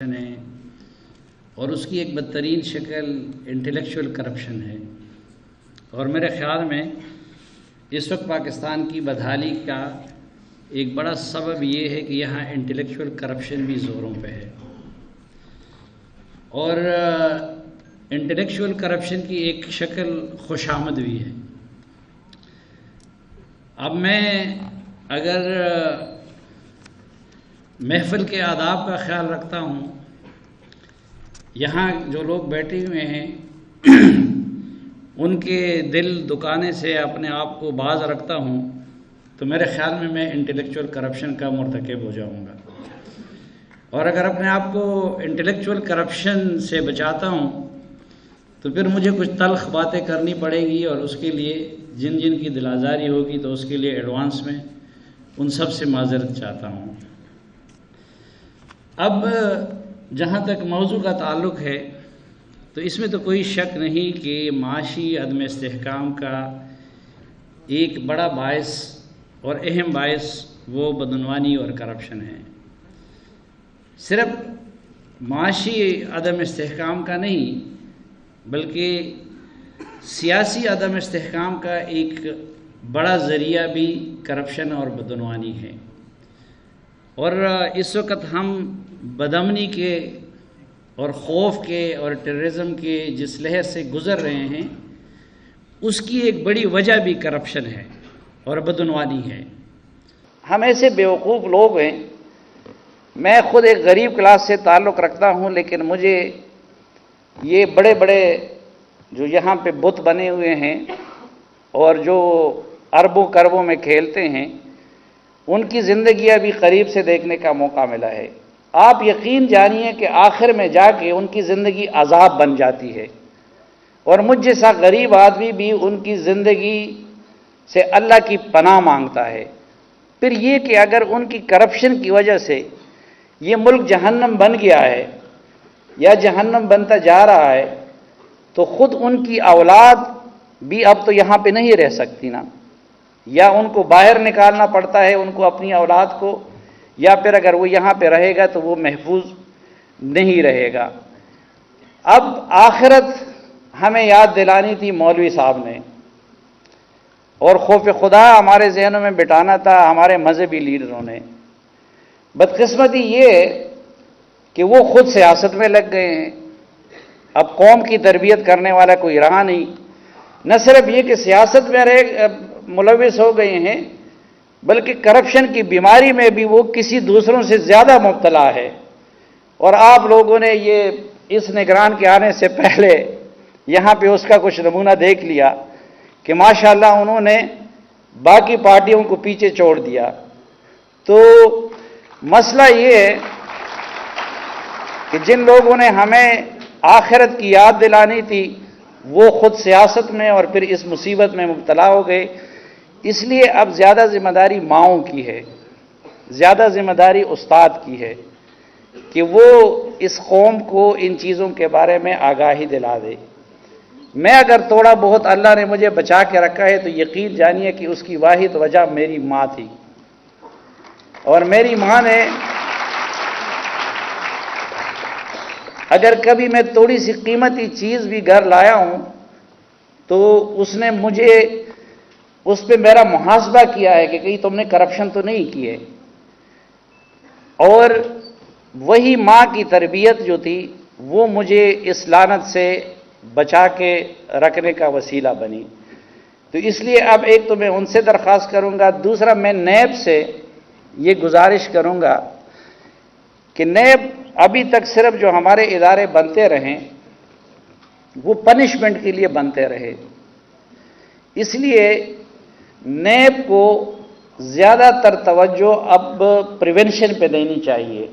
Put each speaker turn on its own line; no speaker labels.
ہے اور اس کی ایک بدترین شکل انٹلیکچول کرپشن ہے، اور میرے خیال میں اس وقت پاکستان کی بدحالی کا ایک بڑا سبب یہ ہے کہ یہاں انٹلیکچول کرپشن بھی زوروں پہ ہے، اور انٹلیکچول کرپشن کی ایک شکل خوش آمد بھی ہے۔ اب میں اگر محفل کے آداب کا خیال رکھتا ہوں، یہاں جو لوگ بیٹھے ہوئے ہیں ان کے دل دکانے سے اپنے آپ کو باز رکھتا ہوں، تو میرے خیال میں انٹلیکچول کرپشن کا مرتکب ہو جاؤں گا، اور اگر اپنے آپ کو انٹلیکچول کرپشن سے بچاتا ہوں تو پھر مجھے کچھ تلخ باتیں کرنی پڑے گی، اور اس کے لیے جن کی دل آزاری ہوگی تو اس کے لیے ایڈوانس میں ان سب سے معذرت چاہتا ہوں۔ اب جہاں تک موضوع کا تعلق ہے تو اس میں تو کوئی شک نہیں کہ معاشی عدم استحکام کا ایک بڑا باعث اور اہم باعث وہ بدعنوانی اور کرپشن ہے۔ صرف معاشی عدم استحکام کا نہیں بلکہ سیاسی عدم استحکام کا ایک بڑا ذریعہ بھی کرپشن اور بدعنوانی ہے، اور اس وقت ہم بدامنی کے اور خوف کے اور ٹیررزم کے جس لہر سے گزر رہے ہیں اس کی ایک بڑی وجہ بھی کرپشن ہے اور بدعنوانی ہے۔
ہم ایسے بیوقوف لوگ ہیں، میں خود ایک غریب کلاس سے تعلق رکھتا ہوں، لیکن مجھے یہ بڑے بڑے جو یہاں پہ بت بنے ہوئے ہیں اور جو اربوں کربوں میں کھیلتے ہیں ان کی زندگیاں بھی قریب سے دیکھنے کا موقع ملا ہے۔ آپ یقین جانیے کہ آخر میں جا کے ان کی زندگی عذاب بن جاتی ہے، اور مجھ جیسا غریب آدمی بھی ان کی زندگی سے اللہ کی پناہ مانگتا ہے۔ پھر یہ کہ اگر ان کی کرپشن کی وجہ سے یہ ملک جہنم بن گیا ہے یا جہنم بنتا جا رہا ہے تو خود ان کی اولاد بھی اب تو یہاں پہ نہیں رہ سکتی نا، یا ان کو باہر نکالنا پڑتا ہے ان کو اپنی اولاد کو، یا پھر اگر وہ یہاں پہ رہے گا تو وہ محفوظ نہیں رہے گا۔ اب آخرت ہمیں یاد دلانی تھی مولوی صاحب نے، اور خوف خدا ہمارے ذہنوں میں بٹھانا تھا ہمارے مذہبی لیڈروں نے۔ بدقسمتی یہ کہ وہ خود سیاست میں لگ گئے ہیں، اب قوم کی تربیت کرنے والا کوئی رہا نہیں۔ نہ صرف یہ کہ سیاست میں ملوث ہو گئے ہیں بلکہ کرپشن کی بیماری میں بھی وہ کسی دوسروں سے زیادہ مبتلا ہے، اور آپ لوگوں نے یہ اس نگران کے آنے سے پہلے یہاں پہ اس کا کچھ نمونہ دیکھ لیا کہ ماشاءاللہ انہوں نے باقی پارٹیوں کو پیچھے چھوڑ دیا۔ تو مسئلہ یہ ہے کہ جن لوگوں نے ہمیں آخرت کی یاد دلانی تھی وہ خود سیاست میں اور پھر اس مصیبت میں مبتلا ہو گئے۔ اس لیے اب زیادہ ذمہ داری ماؤں کی ہے، زیادہ ذمہ داری استاد کی ہے کہ وہ اس قوم کو ان چیزوں کے بارے میں آگاہی دلا دے۔ میں اگر تھوڑا بہت اللہ نے مجھے بچا کے رکھا ہے تو یقین جانیے کہ اس کی واحد وجہ میری ماں تھی، اور میری ماں نے اگر کبھی میں تھوڑی سی قیمتی چیز بھی گھر لایا ہوں تو اس نے مجھے اس پہ میرا محاسبہ کیا ہے کہ کہیں تم نے کرپشن تو نہیں کی ہے، اور وہی ماں کی تربیت جو تھی وہ مجھے اس لعنت سے بچا کے رکھنے کا وسیلہ بنی۔ تو اس لیے اب ایک تو میں ان سے درخواست کروں گا، دوسرا میں نیب سے یہ گزارش کروں گا کہ نیب ابھی تک صرف جو ہمارے ادارے بنتے رہیں وہ پنشمنٹ کے لیے بنتے رہے، اس لیے نیب کو زیادہ تر توجہ اب پریونشن پہ دینی چاہیے۔